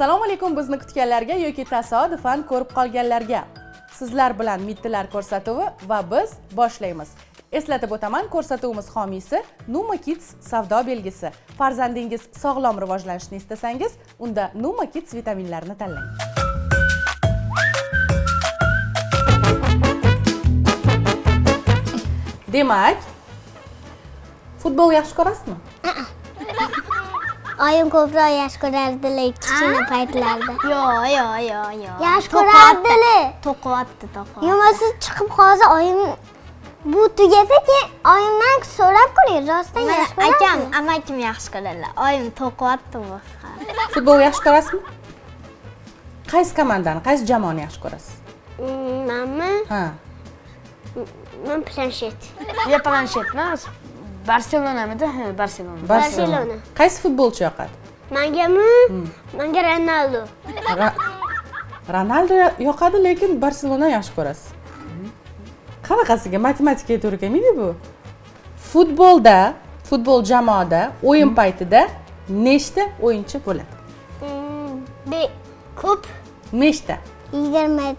Assalomu alaykum bizni kutganlarga yoki tasodifan ko'rib qolganlarga. Sizlar bilan Mittilar ko'rsatuvi va biz boshlaymiz. Eslatib o'taman, ko'rsatuvimiz homiysi Numa Kids savdo belgisi. Farzandingiz sog'lom rivojlanishni istasangiz, unda Numa Kids vitaminlarini tanlang. Demak, futbol yaxshi ko'rasizmi? Oyim ko'proq yaxshi ko'rardilar kichkina paytlarda. Yo'q. Yaxshi ko'rardilar. To'qiyapti. Yo'q, siz chiqib hozir oyim bu tugasa keyin oyimdan so'rab ko'ring, rostdan yaxshi ko'radimi? Amakim yaxshi ko'radilar. Oyim to'qiyapti bu. Futbol yaxshi ko'rasizmi? Qaysi komandani, qaysi jamoani yaxshi ko'rasiz? Menmi? Ha. Men planshet. Ya planshet emas. Barselonamidi? Ha, Barselona. Qaysi futbolchi yoqadi? Menga Ronaldo. Ronaldo yoqadi, lekin Barselona yaxshi ko'rasiz. Qanaqasiga matematikaga to'g'ri kelmaydi bu? Futbol jamoada o'yin paytida nechta o'yinchi bo'ladi? Ko'p. Nechta? 20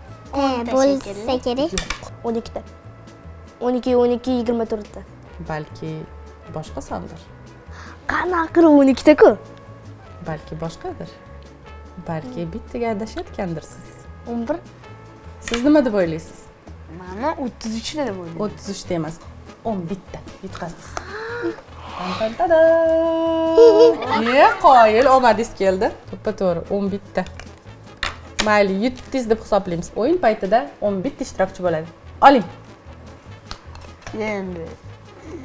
bo'lsa kerak. 12 ta. 12, 24 ta. Balki boshqa sondir. Qanaqa 12 ta-ku? Balki boshqadir. Balki bittaga adashayotgandirsiz. 11. Siz nima deb o'ylaysiz? Mana 33 ta deb o'ylayman. 33 ta emas, 11 ta. Yutqazsiz. Qoyil, omadingiz keldi. To'ppa-to'g'ri 11 ta. Mayli, yutdingiz deb hisoblaymiz. O'yin paytida 11 ta ishtirokchi bo'ladi. Oling.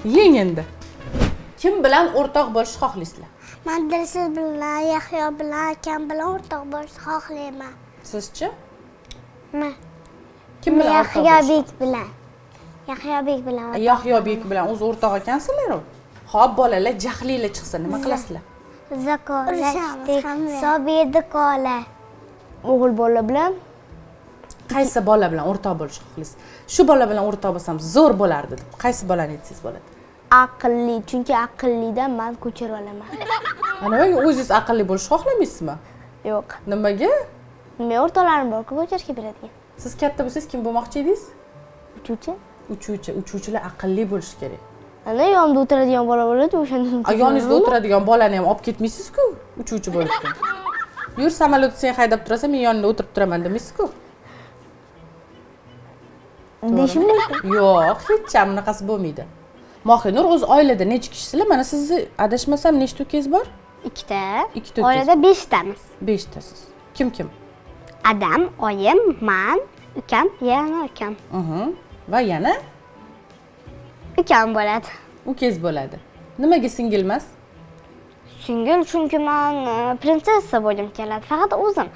Yeng endi. Kim bilan o'rtoq bo'lishni xohlaysizlar? Men Dilsiz bilan, Yahyo bilan, akam bilan o'rtoq bo'lishni xohlayman. Sizchi? Men Kim bilan o'rtoq bo'lishni? Yahyobek bilan. Yahyobek bilan o'zi o'rtoq ekansizlar-ku. Xo'p, bolalar jahlinglar chiqsa nima qilasizlar? Zakorlashdik, Sobirni qola. O'g'il bola bilan Qaysi bola bilan o'rtoq bo'lishni xohlaysiz? Shu bola bilan o'rtoq bo'lsam zo'r bo'lardi deb. Qaysi bolani aytsangiz bo'ladi? aqlli, chunki aqllidan men ko'chirib olaman. Nimaga o'zingiz aqlli bo'lishni xohlamaysizmi? Yo'q. Nimaga? Men o'rtoqlarim bor-ku ko'chirishga beradigan. Siz katta bo'lsangiz kim bo'lmoqchi edingiz? Uchuvchi. Uchuvchilar aqlli bo'lishi kerak. Ana yonimda o'tiradigan bola bo'ladi, o'shandan. Yoningizda o'tiradigan bolani ham olib ketmaysiz-ku, uchuvchi bo'lib. Yur, samolyotni sen haydab turasan, men yonida o'tirib turaman demaysiz-ku. Deyishim mumkin. Yo'q, hech ham bunaqasi bo'lmaydi. Mohinur, o'z oilada necha kishisizlar? Mana sizni adashmasam nechta ukangiz bor? 2 ta. Ikkita ukangiz. Oilada 5 tamiz. 5 tasiz. Kim? Adam, oyim, men, ukam, yana ukam. Va yana Ukam bo'ladi. ukangiz bo'ladi. Nimaga singil emas? Singil chunki men prinsessa bo'lgim keladi, faqat o'zim.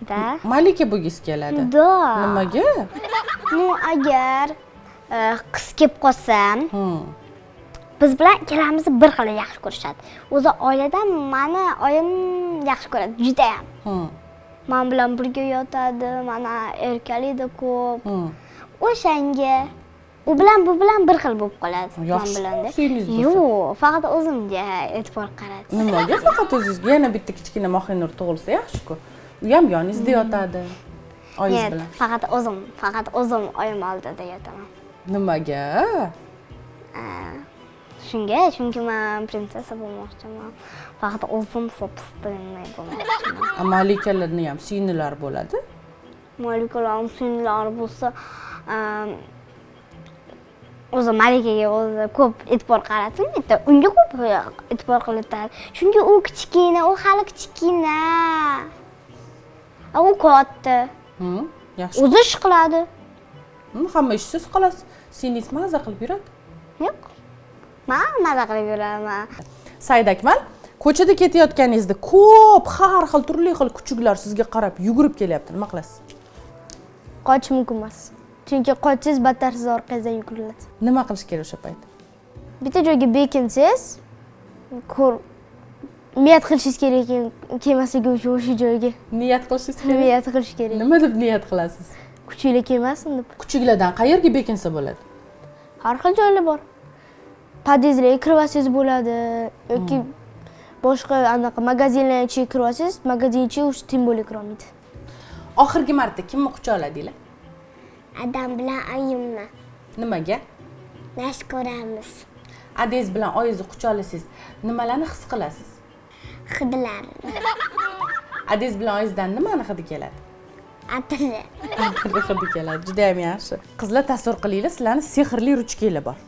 Da. Malika bo'lgisi keladi. Da. Nimaga? Nu agar qiz kelib qolsam, biz bilan ikkalamizni bir xil yaxshi ko'rishadi. O'zi oilada meni oyim yaxshi ko'radi, juda ham. Men bilan birga yotadi, mana erkalikda ko'p. O'shanga u bilan bu bilan bir xil bo'lib qoladi men bilan-da. Yo'q, faqat o'zimga e'tibor qaradi. Nimaga faqat o'zingizga? Yana bitta kichkina Mohinur tug'ilsa yaxshi-ku. U ham yoningizda yotadi. Oyingiz bilan. Faqat o'zim oyim oldida yotaman. Nimaga? Chunki men prinsessa bo'lmoqchiman. Faqat o'zim собственный bo'lmoqchiman. Malikalarni ham singillar bo'ladi. Malikalar singillar bo'lsa, o'zi Malikaga o'zi ko'p e'tibor qaratsin, unga ko'p e'tibor qilinadi. Chunki u kichkina, u hali kichkina. U katta. Yaxshi. O'zi ish qiladi. Hamma ishsiz qolasiz. Singiz maza qilib yuradi. Yo'q. Men maza qilib yuraman. Said Akmal, ko'chada ketayotganingizda ko'p har xil turli xil kuchuklar sizga qarab yugurib kelyapti. Nima qilasiz? Qochish mumkin emas. Chunki qochsangiz battar siz orqangizdan yuguriladi. Nima qilish kerak o'sha paytda? Bitta joyga bekinsangiz, niyat qilishingiz kerak ekan, kelmasligi uchun o'sha joyga. Niyat qilishingiz kerak. Niyat qilish kerak. Nima deb niyat qilasiz? Kuchinglar kelmasin deb. Kuchuklardan qayerga bekinsa bo'ladi? Har xil joylar bor. Podyezdlarga kirvasangiz bo'ladi yoki boshqa anaqa magazinlar ichiga kiryapsiz, magazin ichiga o'sha timbo'li kirolmaydi. Oxirgi marta kimni quchoqladinglar? Adam bilan oyimni Nimaga? mashq ko'ramiz. Adangiz bilan oyingizni quchoqlasangiz, nimalarni his qilasiz? Hidlarni, Adangiz bilan oyingizdan nimani hidi keladi? atiri. Hidi keladi. Juda ham yaxshi. Qizlar, tasavvur qilinglar, sizlarning sehrli ruchkanglar bor.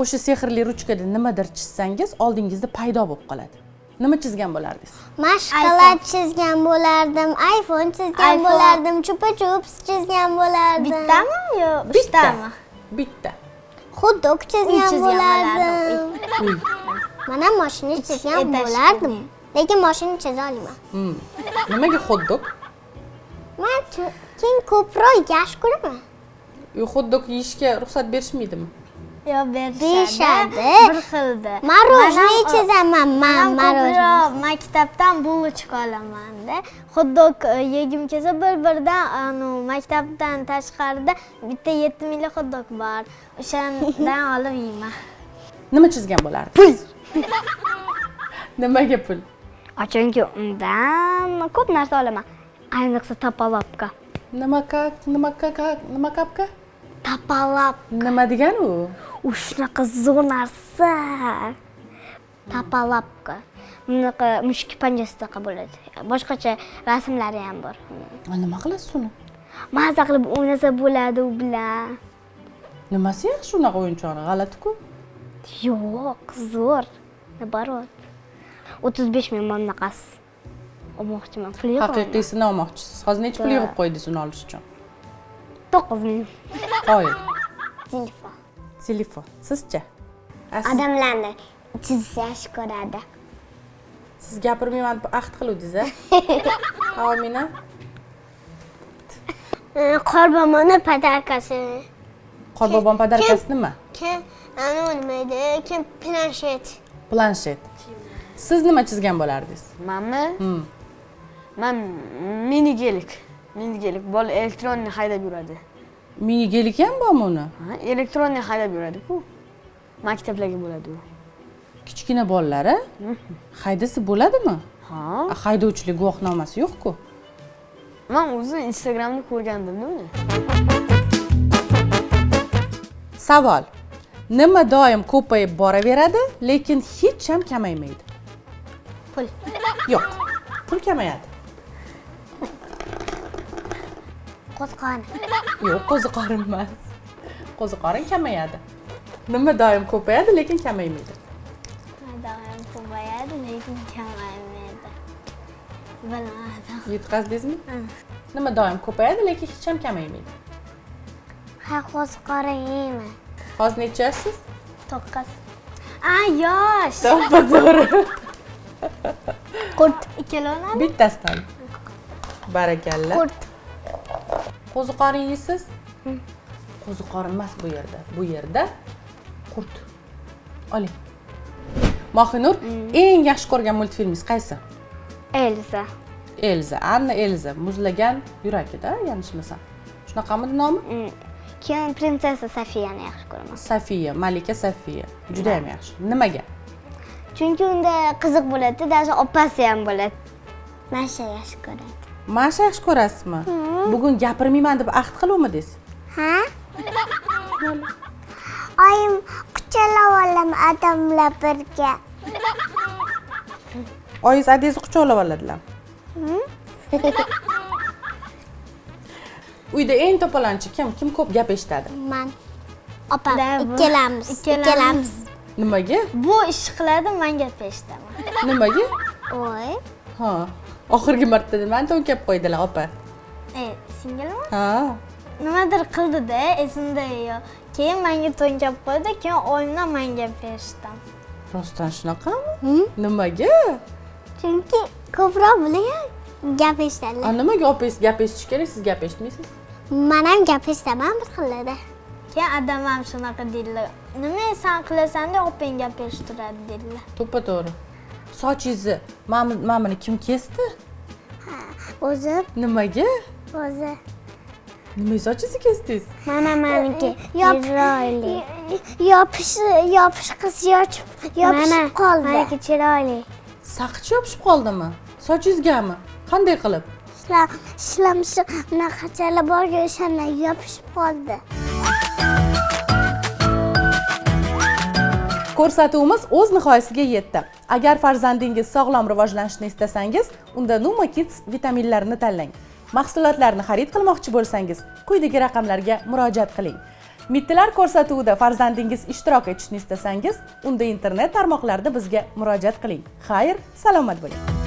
O'sha sehrli ruchkada nimadir chizsangiz, oldingizda paydo bo'lib qoladi. Nima chizgan bo'lardingiz? Mashqalar chizgan bo'lardim, iPhone chizgan bo'lardim, chupa-chups chizgan bo'lardim. Bittami yo bittami? Bitta. Hot-dog chizgan chizgan bo'lardim. Uy. Mana mashina chizgan bo'lardim. Lekin mashina chiza olmayman. Nimaga hot-dog? Men keyin ko'proq yash ko'raman. Hot-dog yeyishga ruxsat berishmaydimi? Yo Berishadi. Bir xilda. Marojniy chizaman, men marojniy. Ko'proq maktabdan bulochka olaman-da. Hot-dog yegim kelsa bir-biridan maktabdan tashqarida bitta 7 ming hot-dog bor. O'shandan olib yeyman. Nima chizgan bo'lardi? Pul. Nimaga pul? Chunki undan ko'p narsa olaman. Ayniqsa tapalapka. Nima kapka? Tapalap. Nima degani u? Shunaqa zo'r narsa. Tapalapka. Bunaqa mushuk panjasidaqa bo'ladi. Boshqacha rasmlari ham bor. Nima qilasiz uni? Maza qilib o'ynasa bo'ladi u bilan. Nimasi yaxshi unaqa o'yinchoqni? G'alati-ku. Yo'q, zo'r. Nabarot. 35 ming bunaqasi. Olmoqchiman. Pul yo'q. Haqiqiysini olmoqchisiz. Hozir necha pul yig'ib qo'ydingiz uni olish uchun? 9 ming. Qo'ying. Telefon. Telefon. Sizcha? Odamlarni chizsa yaxshi ko'radi. Siz gapirmayman deb ahd qiluvdingiz-a? Amina. Qorbomoni podarkasi. Qorbobon podarkasi nima? Keyin nima edi? Keyin planshet. Planshet. Siz nima chizgan bo'lardingiz? Manmi? Men minigelik. Bola elektronni haydab yuradi. Minigelik ham bormi uni? Ha, elektronni haydab yuradi-ku. Maktablarga bo'ladi u. Kichkina bolalar, haydasa bo'ladimi? Ha. Haydovchilik guvohnomasi yo'q-ku. Men o'zi Instagramda ko'rgandim-da uni. Savol. Nima doim ko'payib boraveradi, lekin hech ham kamaymaydi? Pul. Yo'q. Pul kamayadi. Qo'zg'on. Yo'q, qo'ziqorin emas. Qo'ziqorin kamayadi. Nima doim ko'payadi, lekin kamaymaydi? Doim ko'payadi, lekin kamaymaydi. Bilmadim. Yutqazdingizmi? Nima doim ko'payadi, lekin hech ham kamaymaydi? Ha, qo'zg'orin yeyman. Hozir necha yoshsiz? 9. Yosh. To'g'ri. Qurt ikkalona. Bittasidan. Barakalla. Qurt. Qo'ziqorin yeysiz? Qo'ziqorin emas bu yerda. Bu yerda qurt. Oling. Mohinur, eng yaxshi ko'rgan multfilmingiz qaysi? Elza. Elza, Anna Elza, muzlagan yurakida, yanglishmasam. Shunaqami nomi? Keyin prinsessa Sofiyani yaxshi ko'raman. Safiya, Malika Safiya. Juda ham yaxshi. Nimaga? Chunki unda qiziq bo'ladi, даже opasi ham bo'ladi. Masha yaxshi ko'radi. Masha yaxshi ko'rasizmi? Bugun gapirmayman deb ahd qiluvmidingiz? Ha? Oyim quchoqlab olaman odamlar birga. Oyingiz adangizni quchoqlab oladilar. Uyda eng to'polonchi kim? Kim ko'p gap eshitadi? Men. Opam ikkalamiz. Nimaga? Bu ish qiladi, men gap eshitaman. Nimaga? Oy. Ha. Oxirgi marta nimani to'nkab qo'ydilar, opa? Singilmi? Ha. Nimadir qildi-da, esimda yo'q. Keyin menga to'nkab qo'ydi, keyin oyimdan men gap eshitdim. Rostdan shunaqami? Nimaga? Chunki ko'proq bilan gap eshitadi. Nimaga opingiz gap eshitish kerak, siz gap eshitmaysiz? Men ham gap eshitaman bir xilda. Keyin adam ham shunaqa deydilar. Nima sen qilasan deb opang gap eshittiradi deydilar. To'ppa-to'g'ri. Sochingizni mamani kim kesdi? O'zim. Nimaga? O'zi. Nima sochingizni kesdingiz? Mana meniki. Yopish qiz yochib qoldi. Meniki chiroyli. Saqich yopishib qoldimi? Sochingizgami? Qanday qilib? Ishlamchi unaqachalar borga o'shandan yopishib qoldi. Ko'rsatuvimiz o'z nihoyasiga yetdi. Agar farzandingiz sog'lom rivojlanishni istasangiz, unda Numa Kids vitaminlarini tanlang. Mahsulotlarni xarid qilmoqchi bo'lsangiz, quyidagi raqamlarga murojaat qiling. Mittilar ko'rsatuvida farzandingiz ishtirok etishni istasangiz, unda internet tarmoqlarida bizga murojaat qiling. Xayr, salomat bo'ling.